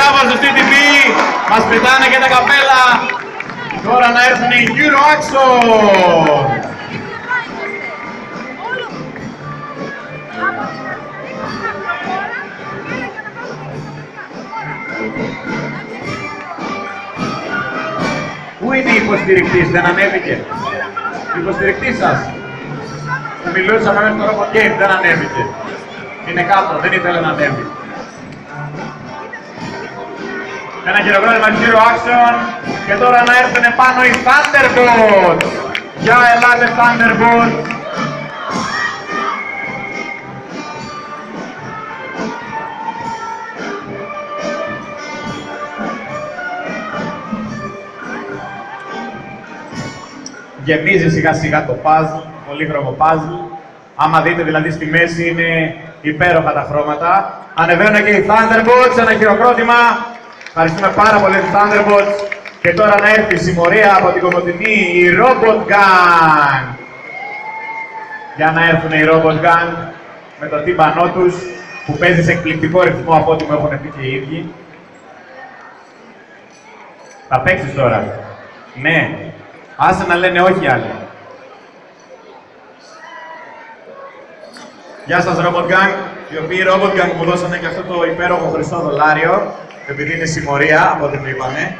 Μπράβο, σωστή τιμή. Μας πετάνε και τα καπέλα. Τώρα να έρθουν οι Euro Action. Πού είναι η υποστηρικτής, δεν ανέβηκε? Η υποστηρικτής σας. Που μιλούσαμε μέσα στο Robot Game, δεν ανέβηκε. Είναι κάτω, δεν ήθελε να ανέβει. Ένα χειροκρότημα του Euro Action και τώρα να έρθουν πάνω οι Thunderbolts. Για ελάτε Thunderbolts. Γεμίζει σιγά σιγά το puzzle, πολύχρωμο puzzle. Άμα δείτε δηλαδή στη μέση είναι υπέροχα τα χρώματα. Ανεβαίνουν και οι Thunderbolts, ένα χειροκρότημα. Ευχαριστούμε πάρα πολύ τους Thunderbolts. Και τώρα να έρθει η συμμορία από την Κομοτηνή, η Robot Gang. Για να έρθουν οι Robot Gang με το τύμπανό τους που παίζει σε εκπληκτικό ρυθμό από ό,τι μου έχουν πει και οι ίδιοι. Θα παίξεις τώρα. Ναι. Άσε να λένε όχι άλλοι. Γεια σας Robot Gang, οι οποίοι Robot Gang μου δώσανε και αυτό το υπέροχο χρυσό δολάριο, επειδή είναι συμμορία από ό,τι μου είπανε.